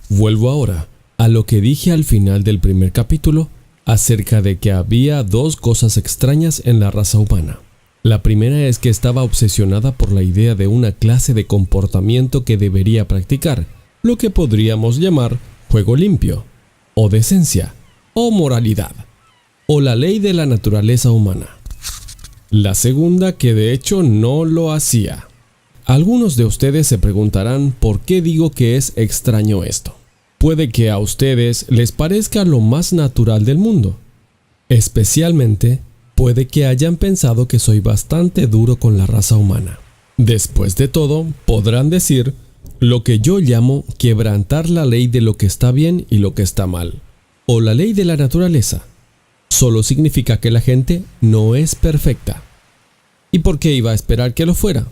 Vuelvo ahora a lo que dije al final del primer capítulo acerca de que había dos cosas extrañas en la raza humana. La primera es que estaba obsesionada por la idea de una clase de comportamiento que debería practicar, lo que podríamos llamar juego limpio, o decencia, o moralidad, o la ley de la naturaleza humana. La segunda que de hecho no lo hacía. Algunos de ustedes se preguntarán por qué digo que es extraño esto. Puede que a ustedes les parezca lo más natural del mundo. Especialmente, puede que hayan pensado que soy bastante duro con la raza humana. Después de todo, podrán decir lo que yo llamo quebrantar la ley de lo que está bien y lo que está mal, o la ley de la naturaleza. Solo significa que la gente no es perfecta. ¿Y por qué iba a esperar que lo fuera?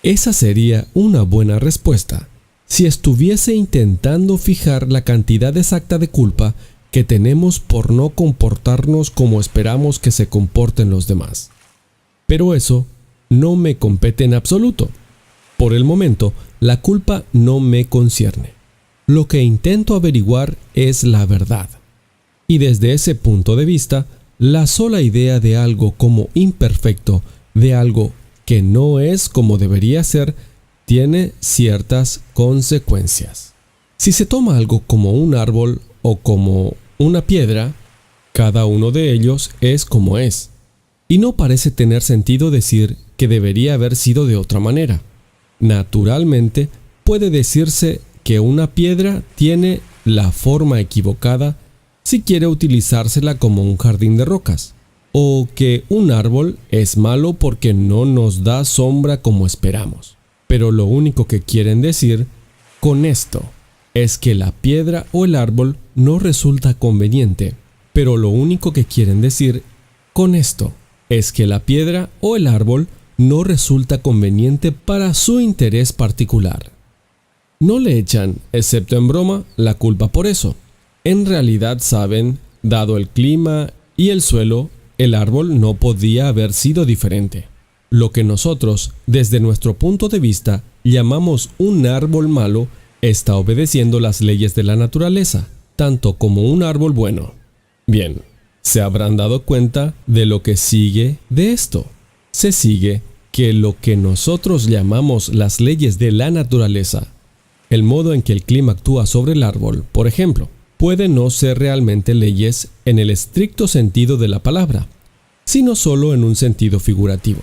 Esa sería una buena respuesta si estuviese intentando fijar la cantidad exacta de culpa que tenemos por no comportarnos como esperamos que se comporten los demás. Pero eso no me compete en absoluto. Por el momento, la culpa no me concierne. Lo que intento averiguar es la verdad. Y desde ese punto de vista, la sola idea de algo como imperfecto, de algo que no es como debería ser, tiene ciertas consecuencias. Si se toma algo como un árbol o como una piedra, cada uno de ellos es como es, y no parece tener sentido decir que debería haber sido de otra manera. Naturalmente, puede decirse que una piedra tiene la forma equivocada si quiere utilizársela como un jardín de rocas, o que un árbol es malo porque no nos da sombra como esperamos. Pero lo único que quieren decir con esto es que la piedra o el árbol no resulta conveniente. Pero lo único que quieren decir con esto es que la piedra o el árbol no resulta conveniente para su interés particular. No le echan, excepto en broma, la culpa por eso. En realidad saben, dado el clima y el suelo, el árbol no podía haber sido diferente. Lo que nosotros, desde nuestro punto de vista, llamamos un árbol malo, está obedeciendo las leyes de la naturaleza, tanto como un árbol bueno. Bien, se habrán dado cuenta de lo que sigue de esto. Se sigue que lo que nosotros llamamos las leyes de la naturaleza, el modo en que el clima actúa sobre el árbol, por ejemplo, puede no ser realmente leyes en el estricto sentido de la palabra, sino solo en un sentido figurativo.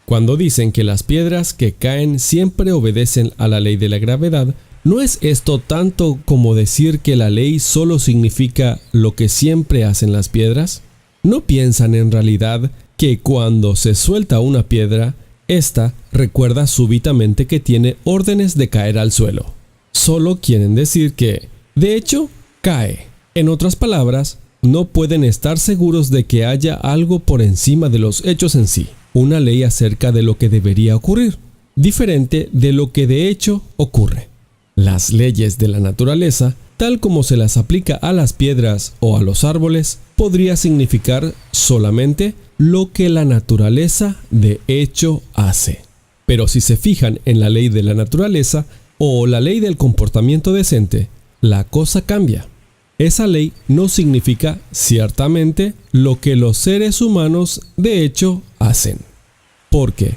Cuando dicen que las piedras que caen siempre obedecen a la ley de la gravedad, ¿no es esto tanto como decir que la ley solo significa lo que siempre hacen las piedras? ¿No piensan en realidad que cuando se suelta una piedra, ésta recuerda súbitamente que tiene órdenes de caer al suelo? Solo quieren decir que, de hecho, cae. En otras palabras, no pueden estar seguros de que haya algo por encima de los hechos en sí, una ley acerca de lo que debería ocurrir, diferente de lo que de hecho ocurre. Las leyes de la naturaleza, tal como se las aplica a las piedras o a los árboles, podría significar solamente lo que la naturaleza de hecho hace. Pero si se fijan en la ley de la naturaleza o la ley del comportamiento decente, la cosa cambia. Esa ley no significa ciertamente lo que los seres humanos de hecho hacen. Porque,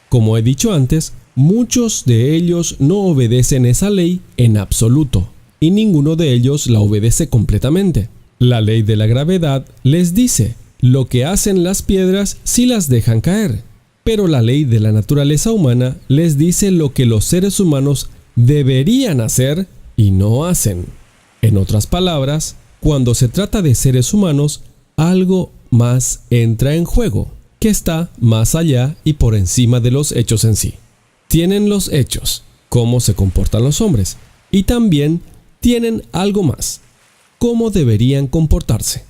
como he dicho antes, muchos de ellos no obedecen esa ley en absoluto, y ninguno de ellos la obedece completamente. La ley de la gravedad les dice lo que hacen las piedras si las dejan caer, pero la ley de la naturaleza humana les dice lo que los seres humanos deberían hacer y no hacen. En otras palabras, cuando se trata de seres humanos, algo más entra en juego, que está más allá y por encima de los hechos en sí. Tienen los hechos, cómo se comportan los hombres, y también tienen algo más, cómo deberían comportarse.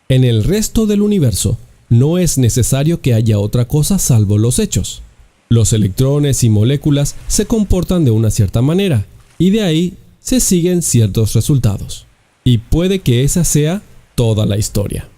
En el resto del universo, no es necesario que haya otra cosa salvo los hechos. Los electrones y moléculas se comportan de una cierta manera, y de ahí se siguen ciertos resultados. Y puede que esa sea toda la historia.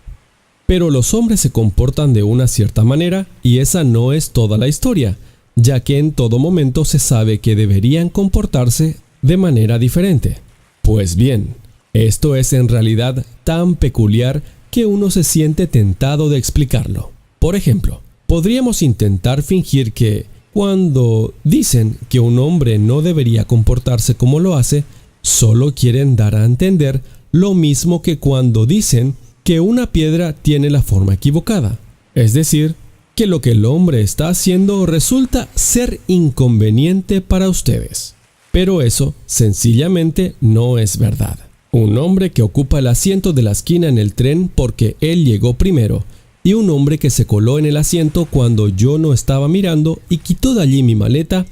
Pero los hombres se comportan de una cierta manera, y esa no es toda la historia, ya que en todo momento se sabe que deberían comportarse de manera diferente. Pues bien, esto es en realidad tan peculiar que uno se siente tentado de explicarlo. Por ejemplo, podríamos intentar fingir que, cuando dicen que un hombre no debería comportarse como lo hace, solo quieren dar a entender lo mismo que cuando dicen que una piedra tiene la forma equivocada. Es decir, que lo que el hombre está haciendo resulta ser inconveniente para ustedes. Pero eso sencillamente no es verdad. Un hombre que ocupa el asiento de la esquina en el tren porque él llegó primero, y un hombre que se coló en el asiento cuando yo no estaba mirando y quitó de allí mi maleta,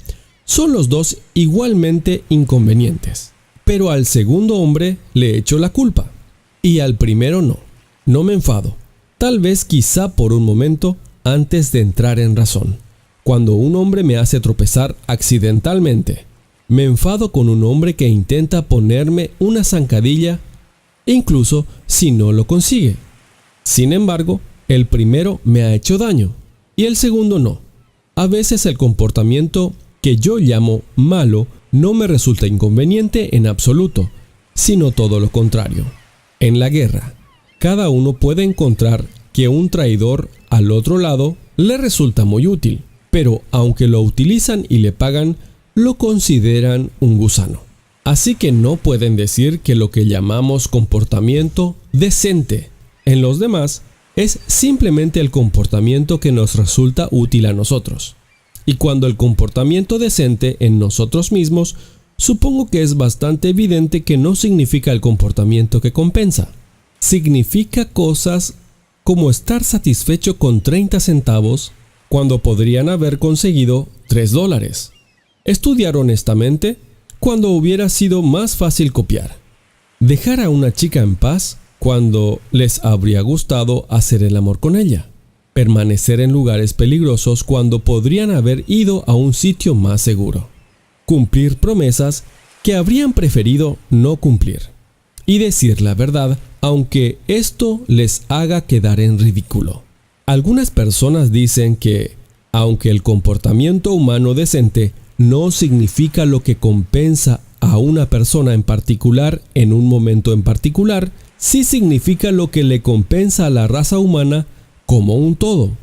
son los dos igualmente inconvenientes. Pero al segundo hombre le echo la culpa, y al primero no. No me enfado, tal vez quizá por un momento antes de entrar en razón. Cuando un hombre me hace tropezar accidentalmente, me enfado con un hombre que intenta ponerme una zancadilla, incluso si no lo consigue. Sin embargo, el primero me ha hecho daño y el segundo no. A veces el comportamiento que yo llamo malo no me resulta inconveniente en absoluto, sino todo lo contrario. En la guerra, cada uno puede encontrar que un traidor al otro lado le resulta muy útil, pero aunque lo utilizan y le pagan, lo consideran un gusano. Así que no pueden decir que lo que llamamos comportamiento decente en los demás es simplemente el comportamiento que nos resulta útil a nosotros. Y cuando el comportamiento decente en nosotros mismos, supongo que es bastante evidente que no significa el comportamiento que compensa. Significa cosas como estar satisfecho con 30 centavos cuando podrían haber conseguido $3. Estudiar honestamente cuando hubiera sido más fácil copiar. Dejar a una chica en paz cuando les habría gustado hacer el amor con ella. Permanecer en lugares peligrosos cuando podrían haber ido a un sitio más seguro. Cumplir promesas que habrían preferido no cumplir. Y decir la verdad aunque esto les haga quedar en ridículo. Algunas personas dicen que, aunque el comportamiento humano decente no significa lo que compensa a una persona en particular en un momento en particular, sí significa lo que le compensa a la raza humana como un todo,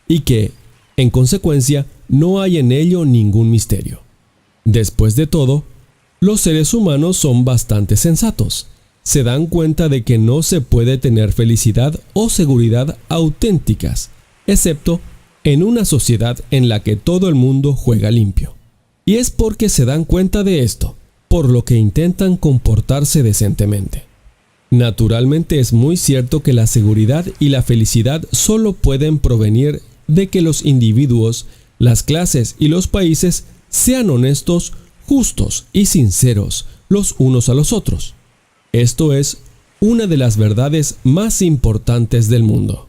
y que, en consecuencia, no hay en ello ningún misterio. Después de todo, los seres humanos son bastante sensatos. Se dan cuenta de que no se puede tener felicidad o seguridad auténticas, excepto en una sociedad en la que todo el mundo juega limpio. Y es porque se dan cuenta de esto, por lo que intentan comportarse decentemente. Naturalmente es muy cierto que la seguridad y la felicidad solo pueden provenir de que los individuos, las clases y los países sean honestos, justos y sinceros los unos a los otros. Esto es una de las verdades más importantes del mundo.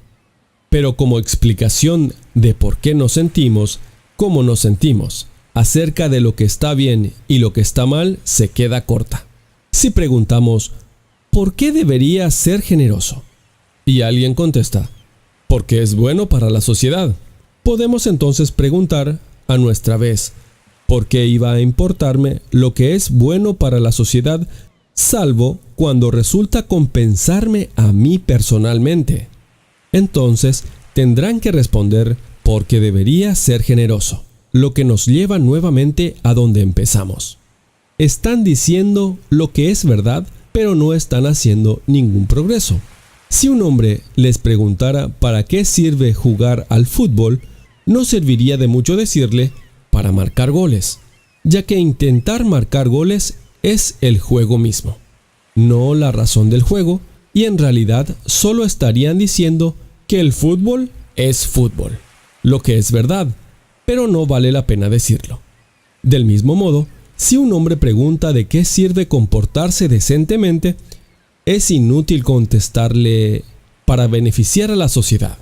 Pero como explicación de por qué nos sentimos como nos sentimos, acerca de lo que está bien y lo que está mal, se queda corta. Si preguntamos, ¿por qué debería ser generoso? Y alguien contesta, porque es bueno para la sociedad. Podemos entonces preguntar, a nuestra vez, ¿por qué iba a importarme lo que es bueno para la sociedad, salvo cuando resulta compensarme a mí personalmente? Entonces, tendrán que responder, porque debería ser generoso. Lo que nos lleva nuevamente a donde empezamos. Están diciendo lo que es verdad, pero no están haciendo ningún progreso. Si un hombre les preguntara para qué sirve jugar al fútbol, no serviría de mucho decirle para marcar goles, ya que intentar marcar goles es el juego mismo, no la razón del juego, y en realidad solo estarían diciendo que el fútbol es fútbol, lo que es verdad, pero no vale la pena decirlo. Del mismo modo, si un hombre pregunta de qué sirve comportarse decentemente, es inútil contestarle para beneficiar a la sociedad,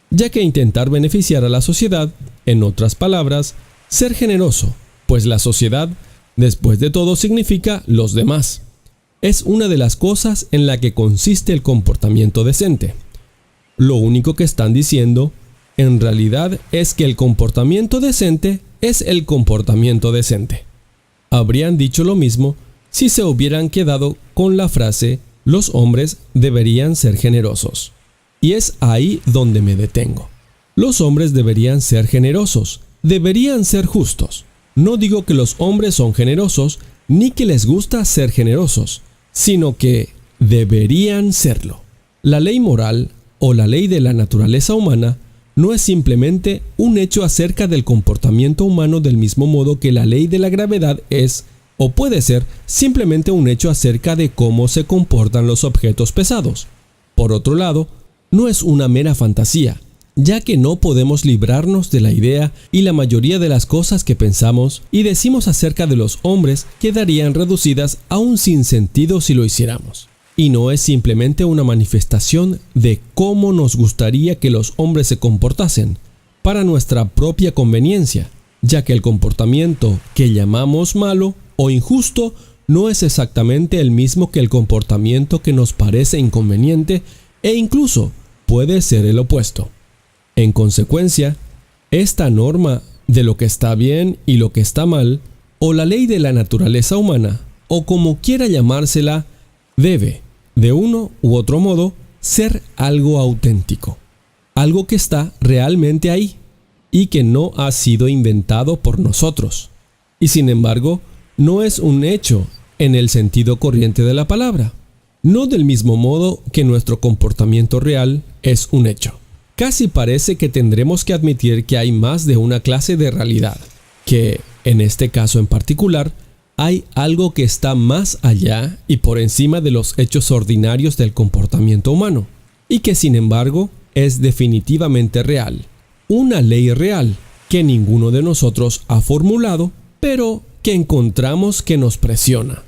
ya que intentar beneficiar a la sociedad, en otras palabras, ser generoso, pues la sociedad, después de todo, significa los demás. Es una de las cosas en la que consiste el comportamiento decente. Lo único que están diciendo en realidad es que el comportamiento decente es el comportamiento decente. Habrían dicho lo mismo si se hubieran quedado con la frase los hombres deberían ser generosos. Y es ahí donde me detengo. Los hombres deberían ser generosos, deberían ser justos. No digo que los hombres son generosos, ni que les gusta ser generosos, sino que deberían serlo. La ley moral o la ley de la naturaleza humana no es simplemente un hecho acerca del comportamiento humano del mismo modo que la ley de la gravedad es, o puede ser, simplemente un hecho acerca de cómo se comportan los objetos pesados. Por otro lado, no es una mera fantasía, ya que no podemos librarnos de la idea y la mayoría de las cosas que pensamos y decimos acerca de los hombres quedarían reducidas a un sinsentido si lo hiciéramos. Y no es simplemente una manifestación de cómo nos gustaría que los hombres se comportasen, para nuestra propia conveniencia, ya que el comportamiento que llamamos malo o injusto no es exactamente el mismo que el comportamiento que nos parece inconveniente e incluso puede ser el opuesto. En consecuencia, esta norma de lo que está bien y lo que está mal, o la ley de la naturaleza humana, o como quiera llamársela, debe, de uno u otro modo, ser algo auténtico, algo que está realmente ahí y que no ha sido inventado por nosotros. Y sin embargo, no es un hecho en el sentido corriente de la palabra, no del mismo modo que nuestro comportamiento real es un hecho. Casi parece que tendremos que admitir que hay más de una clase de realidad, que, en este caso en particular, hay algo que está más allá y por encima de los hechos ordinarios del comportamiento humano, y que sin embargo es definitivamente real, una ley real que ninguno de nosotros ha formulado, pero que encontramos que nos presiona.